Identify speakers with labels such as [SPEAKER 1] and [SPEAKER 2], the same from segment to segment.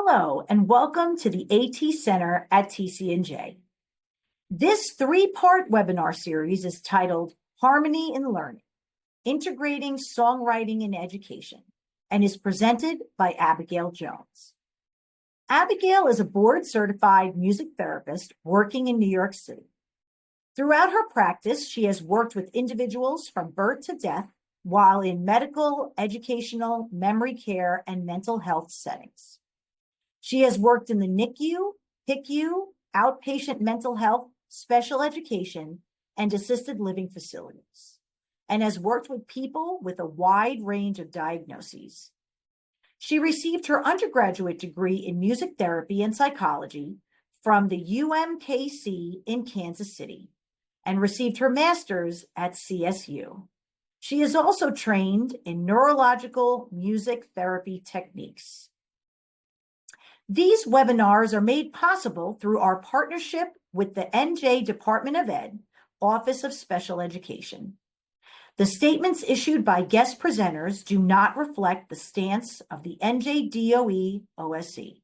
[SPEAKER 1] Hello, and welcome to the AT Center at TCNJ. This three-part webinar series is titled Harmony in Learning, Integrating Songwriting in Education, and is presented by Abigail Jones. Abigail is a board-certified music therapist working in New York City. Throughout her practice, she has worked with individuals from birth to death while in medical, educational, memory care, and mental health settings. She has worked in the NICU, PICU, outpatient mental health, special education, and assisted living facilities, and has worked with people with a wide range of diagnoses. She received her undergraduate degree in music therapy and psychology from the UMKC in Kansas City and received her master's at CSU. She is also trained in neurological music therapy techniques. These webinars are made possible through our partnership with the NJ Department of Ed, Office of Special Education. The statements issued by guest presenters do not reflect the stance of the NJDOE OSC.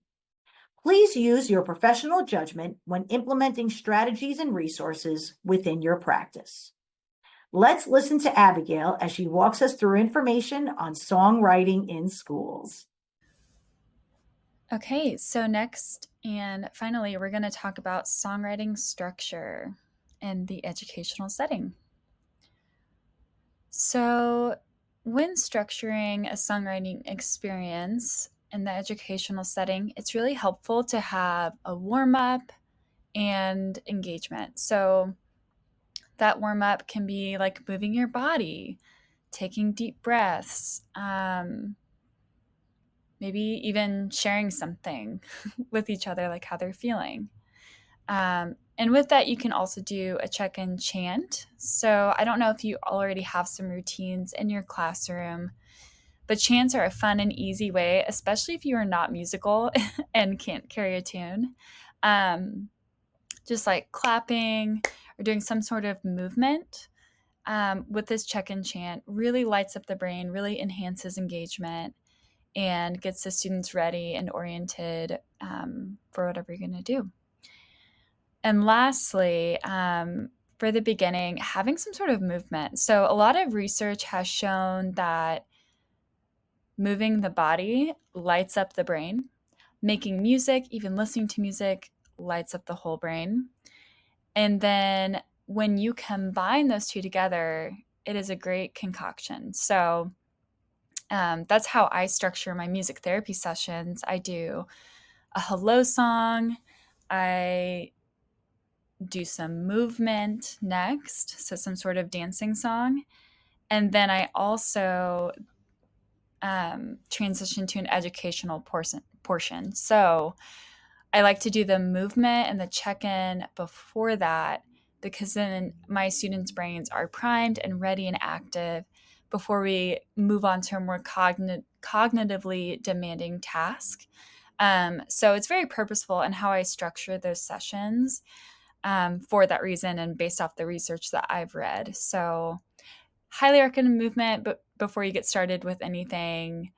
[SPEAKER 1] Please use your professional judgment when implementing strategies and resources within your practice. Let's listen to Abigail as she walks us through information on songwriting in schools.
[SPEAKER 2] Okay, so next and finally, we're going to talk about songwriting structure in the educational setting. So, when structuring a songwriting experience in the educational setting, it's really helpful to have a warm up and engagement. So, that warm up can be like moving your body, taking deep breaths, maybe even sharing something with each other, like how they're feeling. And with that, you can also do a check-in chant. So I don't know if you already have some routines in your classroom, but chants are a fun and easy way, especially if you are not musical and can't carry a tune. Just like clapping or doing some sort of movement with this check-in chant really lights up the brain, really enhances engagement, and gets the students ready and oriented for whatever you're going to do. And lastly, for the beginning, having some sort of movement. So a lot of research has shown that moving the body lights up the brain. Making music, even listening to music, lights up the whole brain. And then when you combine those two together, it is a great concoction. So that's how I structure my music therapy sessions. I do a hello song. I do some movement next, so some sort of dancing song. And then I also transition to an educational portion. So I like to do the movement and the check-in before that because then my students' brains are primed and ready and active before we move on to a more cognitively demanding task. So it's very purposeful in how I structure those sessions for that reason and based off the research that I've read. So highly recommend movement, but before you get started with anything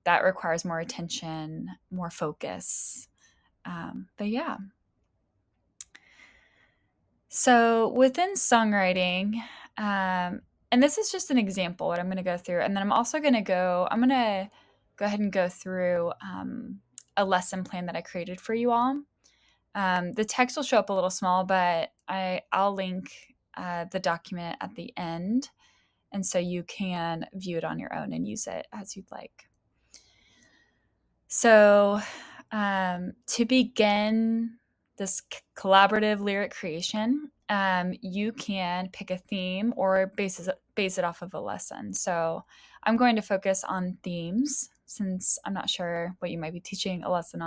[SPEAKER 2] that requires more attention, more focus. But yeah. So within songwriting, and this is just an example what I'm going to go through, and then I'm going to go ahead and go through a lesson plan that I created for you all. The text will show up a little small, but I'll link the document at the end, and so you can view it on your own and use it as you'd like. So to begin this collaborative lyric creation, you can pick a theme or base it off of a lesson. So I'm going to focus on themes since I'm not sure what you might be teaching a lesson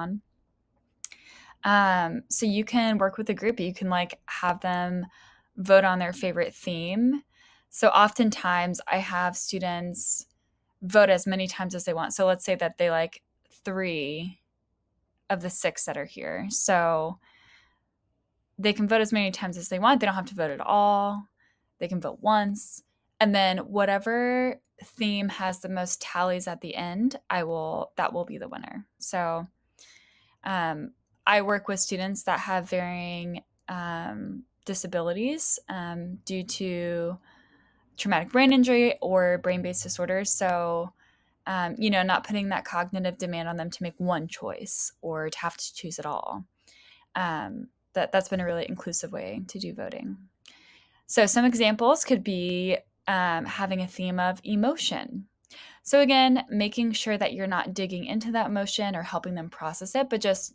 [SPEAKER 2] on. So you can work with a group. You can like have them vote on their favorite theme. So oftentimes I have students vote as many times as they want. So let's say that they like 3 of the 6 that are here. So they can vote as many times as they want. They don't have to vote at all. They can vote once. And then whatever theme has the most tallies at the end, that will be the winner. So I work with students that have varying disabilities due to traumatic brain injury or brain-based disorders. So, not putting that cognitive demand on them to make one choice or to have to choose it all. That's been a really inclusive way to do voting. So some examples could be having a theme of emotion. So again, making sure that you're not digging into that emotion or helping them process it, but just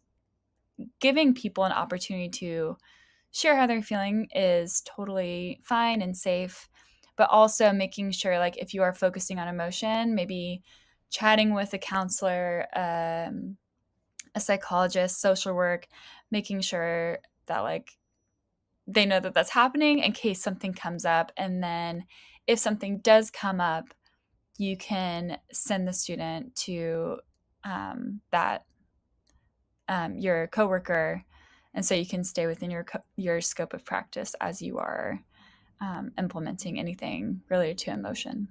[SPEAKER 2] giving people an opportunity to share how they're feeling is totally fine and safe. But also making sure, like, if you are focusing on emotion, maybe chatting with a counselor, a psychologist, social work, making sure that, like, they know that that's happening in case something comes up. And then if something does come up, you can send the student to that your coworker, and so you can stay within your scope of practice as you are implementing anything related to emotion.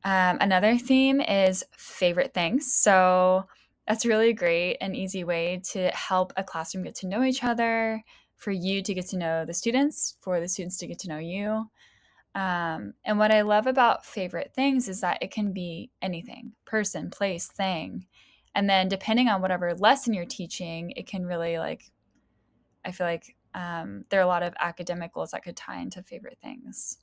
[SPEAKER 2] Another theme is favorite things. So that's really great and easy way to help a classroom get to know each other, for you to get to know the students, for the students to get to know you. And what I love about favorite things is that it can be anything: person, place, thing. And then depending on whatever lesson you're teaching, it can really, like, I feel like there are a lot of academic goals that could tie into favorite things.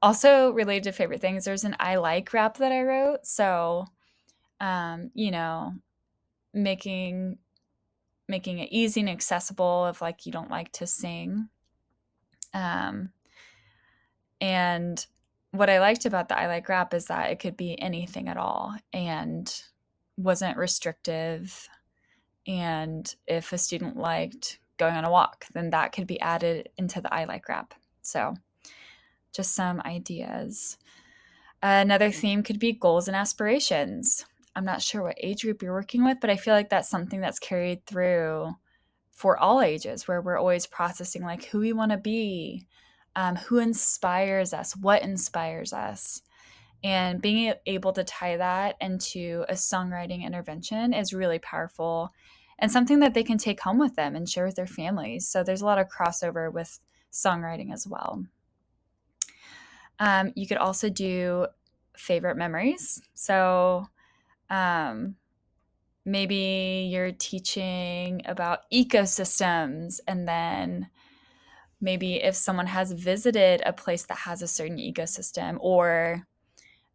[SPEAKER 2] Also related to favorite things, there's an I like rap that I wrote. So, making it easy and accessible if, like, you don't like to sing. And what I liked about the I like rap is that it could be anything at all and wasn't restrictive. And if a student liked going on a walk, then that could be added into the I like rap. So just some ideas. Another theme could be goals and aspirations. I'm not sure what age group you're working with, but I feel like that's something that's carried through for all ages, where we're always processing, like, who we want to be, who inspires us, what inspires us. And being able to tie that into a songwriting intervention is really powerful and something that they can take home with them and share with their families. So there's a lot of crossover with songwriting as well. You could also do favorite memories. So maybe you're teaching about ecosystems, and then maybe if someone has visited a place that has a certain ecosystem, or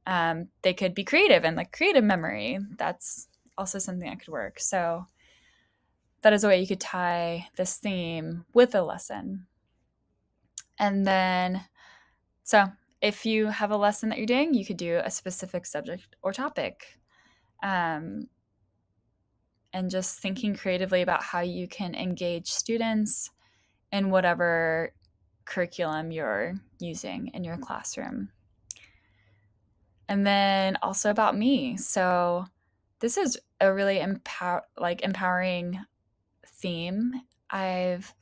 [SPEAKER 2] they could be creative and, like, creative memory. That's also something that could work. So that is a way you could tie this theme with a lesson. And then, so if you have a lesson that you're doing, you could do a specific subject or topic. And just thinking creatively about how you can engage students in whatever curriculum you're using in your classroom. And then also about me. So this is a really empowering theme. I've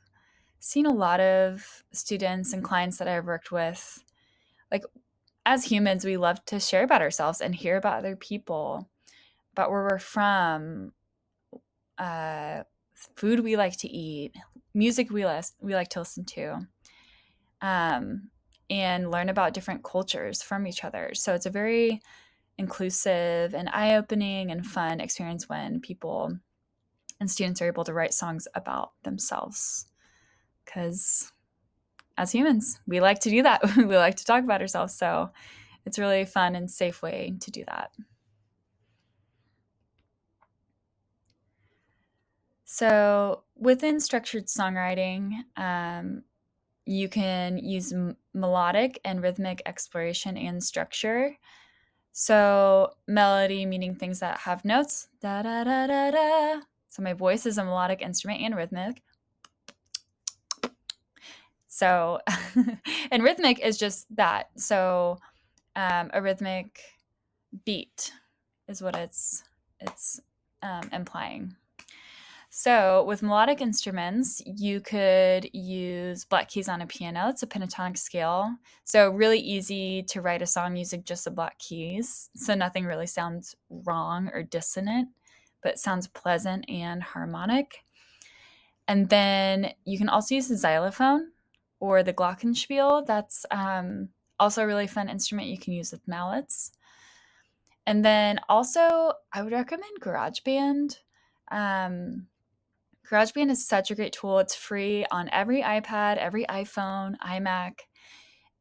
[SPEAKER 2] seen a lot of students and clients that I've worked with, like, as humans, we love to share about ourselves and hear about other people, about where we're from, food we like to eat, music we like to listen to, and learn about different cultures from each other. So it's a very inclusive and eye-opening and fun experience when people and students are able to write songs about themselves. Because as humans, we like to do that. We like to talk about ourselves. So it's a really fun and safe way to do that. So within structured songwriting, you can use melodic and rhythmic exploration and structure. So melody meaning things that have notes, da da da da da. So my voice is a melodic instrument and rhythmic. So, and rhythmic is just that. So a rhythmic beat is what it's implying. So with melodic instruments, you could use black keys on a piano. It's a pentatonic scale. So really easy to write a song using just the black keys. So nothing really sounds wrong or dissonant, but sounds pleasant and harmonic. And then you can also use the xylophone or the glockenspiel. That's also a really fun instrument you can use with mallets. And then also, I would recommend GarageBand. Um, GarageBand is such a great tool. It's free on every iPad, every iPhone, iMac,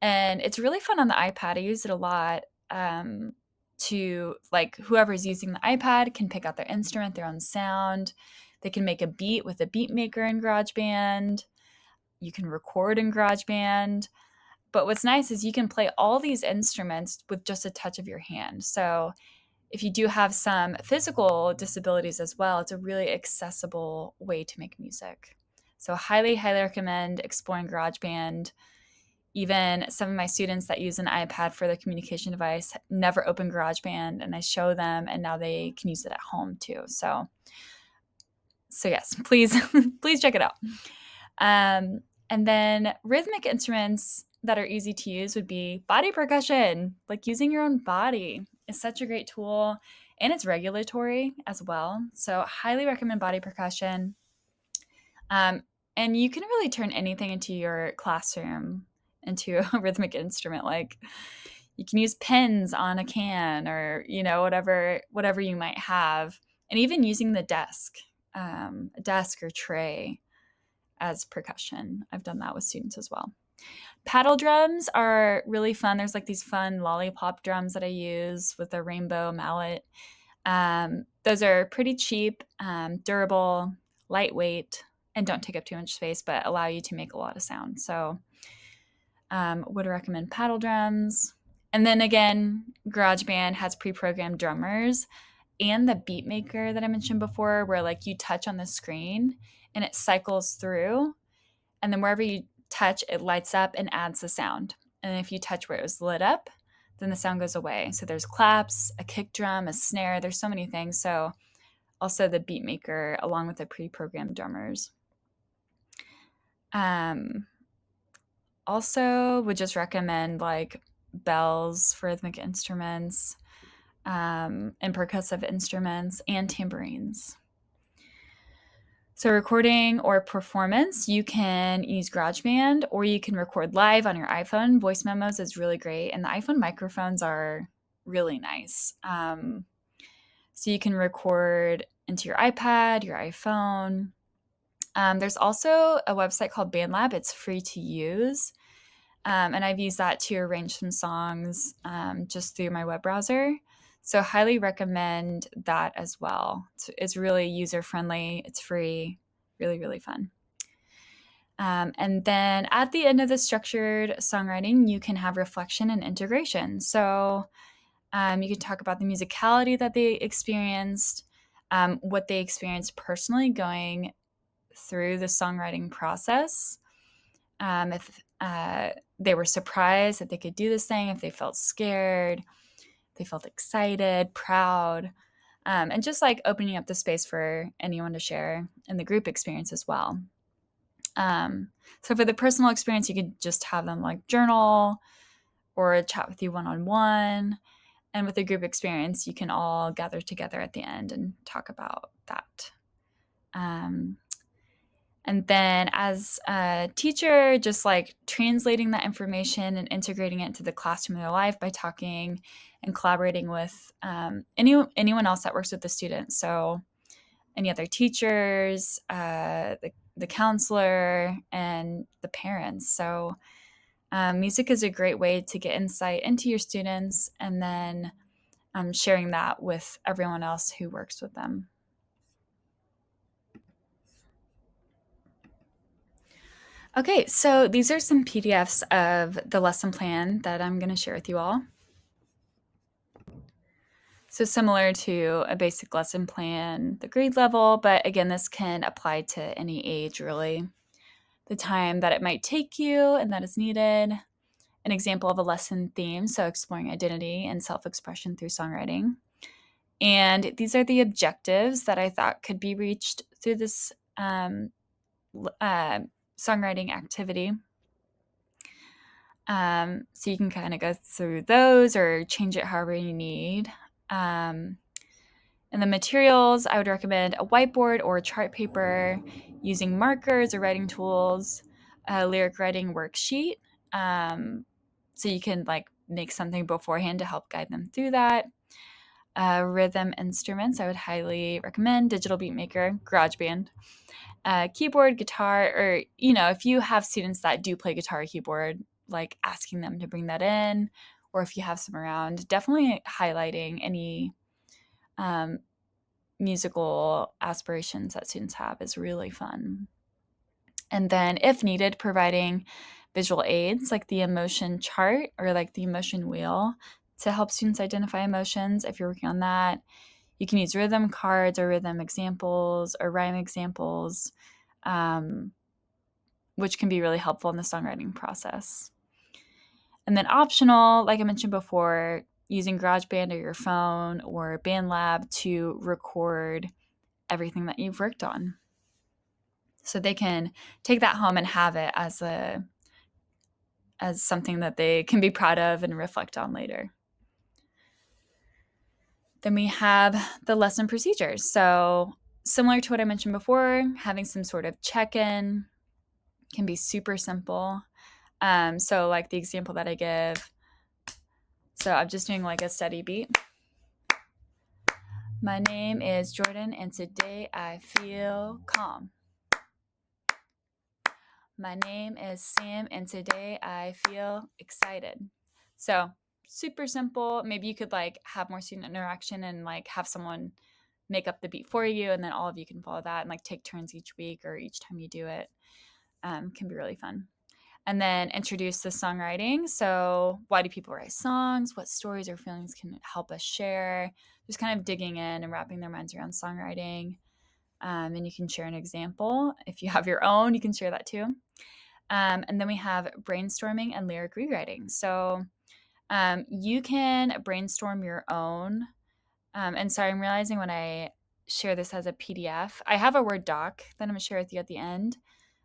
[SPEAKER 2] and it's really fun on the iPad. I use it a lot. To like whoever's using the iPad can pick out their instrument, their own sound. They can make a beat with a beat maker in GarageBand. You can record in GarageBand. But what's nice is you can play all these instruments with just a touch of your hand. So if you do have some physical disabilities as well, it's a really accessible way to make music. So highly, highly recommend exploring GarageBand. Even some of my students that use an iPad for their communication device never open GarageBand, and I show them, and now they can use it at home too. So yes, please, please check it out. And then rhythmic instruments that are easy to use would be body percussion. Like using your own body is such a great tool, and it's regulatory as well. So highly recommend body percussion. And you can really turn anything into your classroom into a rhythmic instrument. Like you can use pins on a can, or whatever you might have, and even using the desk, a desk or tray as percussion. I've done that with students as well. Paddle drums are really fun. There's like these fun lollipop drums that I use with a rainbow mallet. Those are pretty cheap, durable, lightweight, and don't take up too much space, but allow you to make a lot of sound. So would recommend paddle drums. And then again, GarageBand has pre-programmed drummers and the beat maker that I mentioned before, where like you touch on the screen and it cycles through. And then wherever you touch, it lights up and adds the sound. And if you touch where it was lit up, then the sound goes away. So there's claps, a kick drum, a snare. There's so many things. So also the beat maker along with the pre-programmed drummers. Also would just recommend like bells for rhythmic instruments, and percussive instruments, and tambourines. So recording or performance, you can use GarageBand, or you can record live on your iPhone. Voice memos is really great, and the iPhone microphones are really nice. So you can record into your iPad, your iPhone. There's also a website called BandLab. It's free to use. And I've used that to arrange some songs just through my web browser. So highly recommend that as well. It's really user-friendly. It's free. Really, really fun. And then at the end of the structured songwriting, you can have reflection and integration. So you can talk about the musicality that they experienced, what they experienced personally going through the songwriting process. If they were surprised that they could do this thing, if they felt scared, they felt excited, proud, and just like opening up the space for anyone to share in the group experience as well. So for the personal experience, you could just have them like journal or chat with you one-on-one. And with the group experience, you can all gather together at the end and talk about that. And then as a teacher, just like translating that information and integrating it into the classroom of their life by talking and collaborating with anyone else that works with the students. So any other teachers, the counselor, and the parents. So music is a great way to get insight into your students, and then sharing that with everyone else who works with them. Okay, so these are some PDFs of the lesson plan that I'm going to share with you all. So similar to a basic lesson plan, the grade level, but again, this can apply to any age really. The time that it might take you and that is needed. An example of a lesson theme, so exploring identity and self-expression through songwriting. And these are the objectives that I thought could be reached through this songwriting activity. So you can kind of go through those or change it however you need. And the materials, I would recommend a whiteboard or a chart paper, using markers or writing tools, a lyric writing worksheet. So you can like make something beforehand to help guide them through that. Rhythm instruments, I would highly recommend Digital Beat Maker, GarageBand, keyboard, guitar, or, if you have students that do play guitar or keyboard, like asking them to bring that in, or if you have some around, definitely highlighting any musical aspirations that students have is really fun. And then, if needed, providing visual aids like the emotion chart or like the emotion wheel to help students identify emotions. If you're working on that, you can use rhythm cards or rhythm examples or rhyme examples, which can be really helpful in the songwriting process. And then optional, like I mentioned before, using GarageBand or your phone or BandLab to record everything that you've worked on. So they can take that home and have it as something that they can be proud of and reflect on later. Then we have the lesson procedures. So similar to what I mentioned before, having some sort of check-in can be super simple. So like the example that I give, so I'm just doing like a steady beat. My name is Jordan, and today I feel calm. My name is Sam, and today I feel excited. So super simple. Maybe you could like have more student interaction and like have someone make up the beat for you, and then all of you can follow that and like take turns each week or each time you do it. Can be really fun. And then introduce the songwriting. So why do people write songs? What stories or feelings can help us share? Just kind of digging in and wrapping their minds around songwriting. And you can share an example. If you have your own, you can share that too. And then we have brainstorming and lyric rewriting. So you can brainstorm your own. And sorry, I'm realizing when I share this as a PDF, I have a Word doc that I'm going to share with you at the end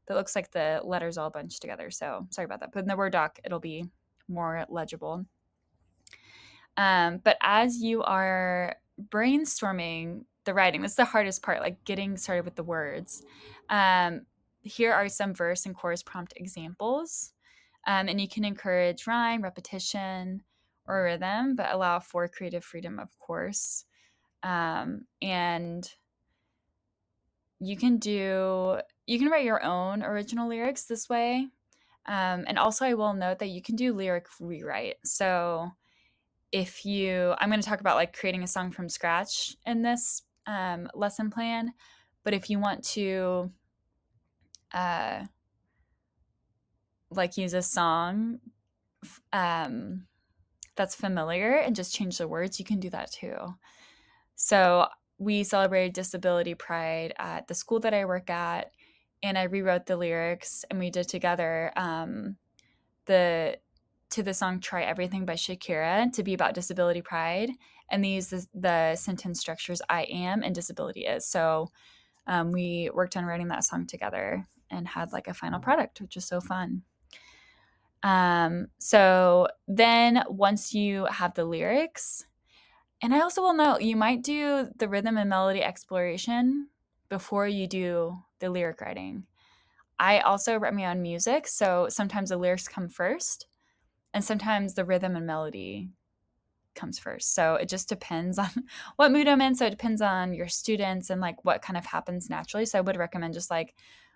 [SPEAKER 2] that looks like the letters all bunched together. So sorry about that. But in the Word doc, it'll be more legible. But as you are brainstorming the writing, that's the hardest part, like getting started with the words. Here are some verse and chorus prompt examples. And you can encourage rhyme, repetition, or rhythm, but allow for creative freedom, of course. And you can write your own original lyrics this way. And also I will note that you can do lyric rewrite. So I'm going to talk about like creating a song from scratch in this lesson plan, but if you want to like use a song that's familiar and just change the words, you can do that too. So we celebrated Disability Pride at the school that I work at, and I rewrote the lyrics, and we did together to the song Try Everything by Shakira to be about disability pride, and they use the sentence structures I am and disability is. So we worked on writing that song together and had like a final product, which was so fun. So then once you have the lyrics, and I also will note, you might do the rhythm and melody exploration before you do the lyric writing. I also write my own music, so sometimes the lyrics come first, and sometimes the rhythm and melody comes first. So it just depends on what mood I'm in. So it depends on your students and like what kind of happens naturally. So I would recommend just like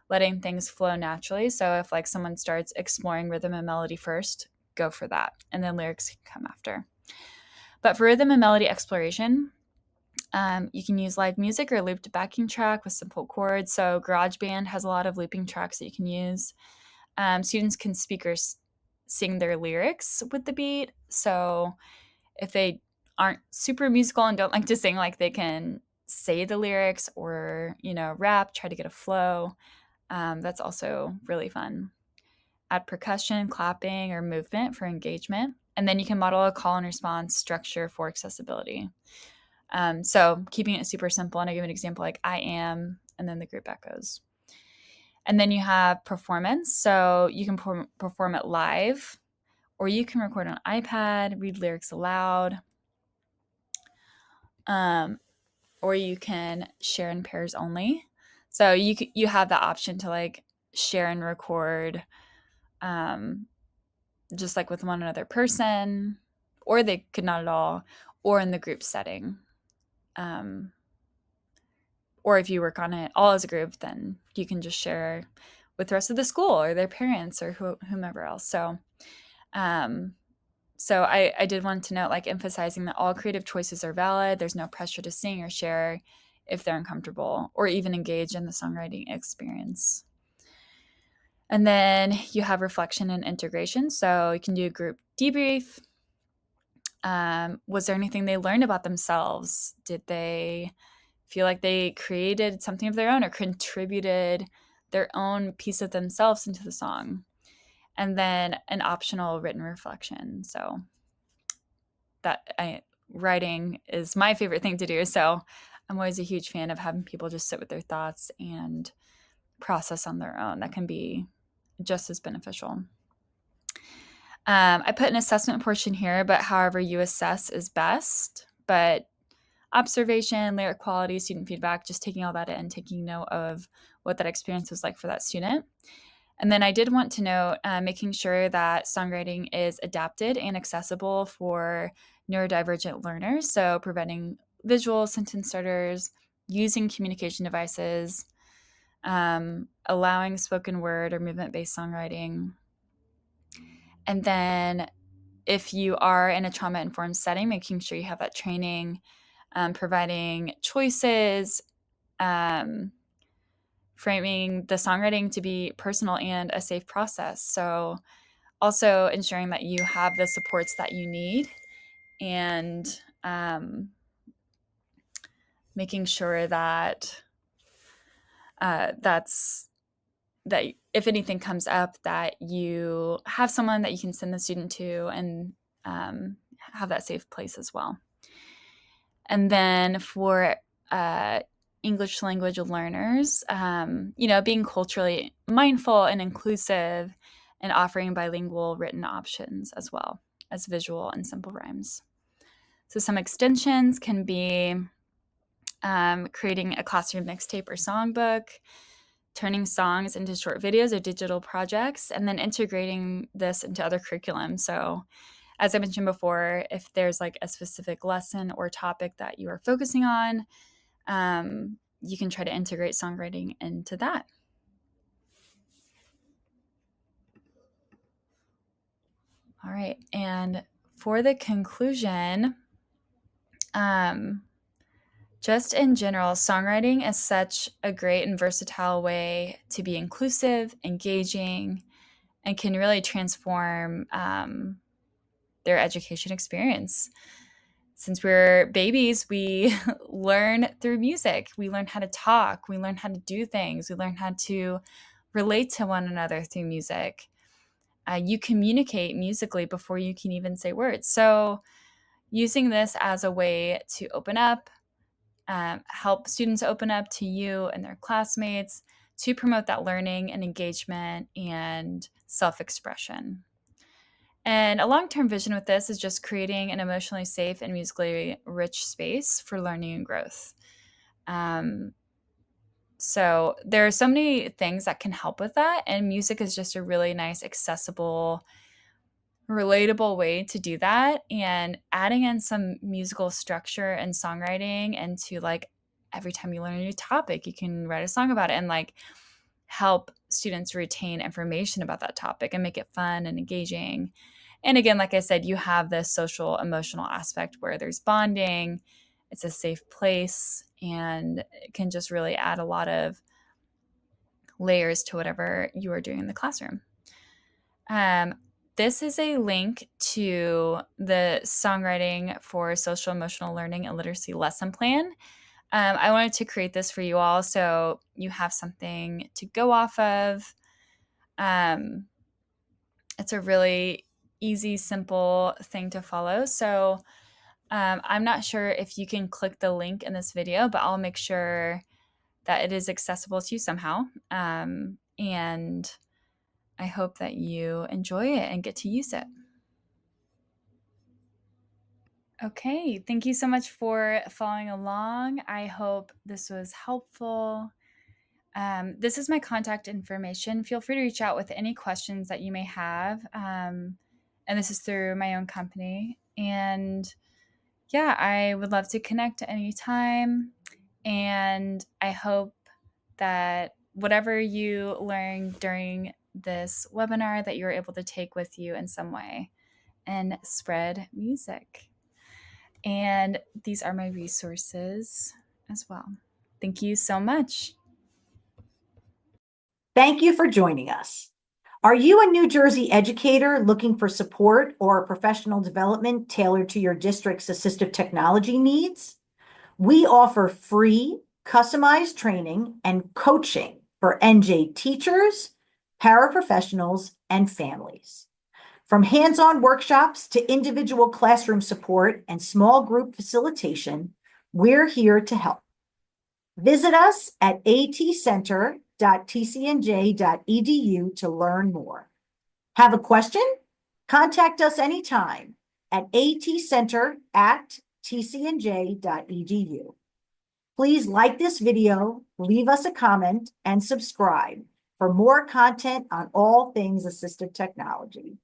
[SPEAKER 2] letting things flow naturally. So if like someone starts exploring rhythm and melody first, go for that. And then lyrics can come after. But for rhythm and melody exploration, you can use live music or looped backing track with simple chords. So GarageBand has a lot of looping tracks that you can use. Students can sing their lyrics with the beat. So if they aren't super musical and don't like to sing, like they can say the lyrics or, rap, try to get a flow. That's also really fun. Add percussion, clapping, or movement for engagement. And then you can model a call and response structure for accessibility. So keeping it super simple, and I give an example like I am, and then the group echoes. And then you have performance. So you can perform it live, or you can record on iPad, read lyrics aloud, or you can share in pairs only. So you have the option to like share and record, just like with one another person, or they could not at all, or in the group setting. Or if you work on it all as a group, then you can just share with the rest of the school or their parents or whomever else. So, I did want to note, like, emphasizing that all creative choices are valid. There's no pressure to sing or share if they're uncomfortable or even engage in the songwriting experience. And then you have reflection and integration. So you can do a group debrief. Was there anything they learned about themselves? Did they feel like they created something of their own or contributed their own piece of themselves into the song? And then an optional written reflection. So writing is my favorite thing to do. So I'm always a huge fan of having people just sit with their thoughts and process on their own. That can be just as beneficial. I put an assessment portion here, but however you assess is best. But observation, lyric quality, student feedback, just taking all that in, taking note of what that experience was like for that student. And then I did want to note making sure that songwriting is adapted and accessible for neurodivergent learners. So preventing visual sentence starters, using communication devices, allowing spoken word or movement-based songwriting. And then if you are in a trauma-informed setting, making sure you have that training, providing choices, framing the songwriting to be personal and a safe process. So also ensuring that you have the supports that you need, and making sure that that if anything comes up, that you have someone that you can send the student to, and have that safe place as well. And then for English language learners, being culturally mindful and inclusive, and offering bilingual written options as well as visual and simple rhymes. So some extensions can be creating a classroom mixtape or songbook, turning songs into short videos or digital projects, and then integrating this into other curriculum. So as I mentioned before, if there's like a specific lesson or topic that you are focusing on, you can try to integrate songwriting into that. All right. And for the conclusion, just in general, songwriting is such a great and versatile way to be inclusive, engaging, and can really transform their education experience. Since we're babies, we learn through music. We learn how to talk. We learn how to do things. We learn how to relate to one another through music. You communicate musically before you can even say words. So using this as a way to open up, help students open up to you and their classmates, to promote that learning and engagement and self-expression. And a long-term vision with this is just creating an emotionally safe and musically rich space for learning and growth. So there are so many things that can help with that, and music is just a really nice, accessible, relatable way to do that. And adding in some musical structure and songwriting, and to like every time you learn a new topic, you can write a song about it and like help students retain information about that topic and make it fun and engaging. And again, like I said, you have this social emotional aspect where there's bonding, it's a safe place, and it can just really add a lot of layers to whatever you are doing in the classroom. This is a link to the Songwriting for Social Emotional Learning and Literacy lesson plan. I wanted to create this for you all so you have something to go off of. It's a really easy, simple thing to follow. So I'm not sure if you can click the link in this video, but I'll make sure that it is accessible to you somehow. And I hope that you enjoy it and get to use it. Okay, thank you so much for following along. I hope this was helpful. This is my contact information. Feel free to reach out with any questions that you may have. And this is through my own company. And yeah, I would love to connect at any time. And I hope that whatever you learn during this webinar that you're able to take with you in some way and spread music. And these are my resources as well. Thank you so much.
[SPEAKER 1] Thank you for joining us. Are you a New Jersey educator looking for support or professional development tailored to your district's assistive technology needs? We offer free, customized training and coaching for NJ teachers, paraprofessionals, and families. From hands-on workshops to individual classroom support and small group facilitation, we're here to help. Visit us at atcenter.tcnj.edu to learn more. Have a question? Contact us anytime at atcenter@tcnj.edu. Please like this video, leave us a comment, and subscribe for more content on all things assistive technology.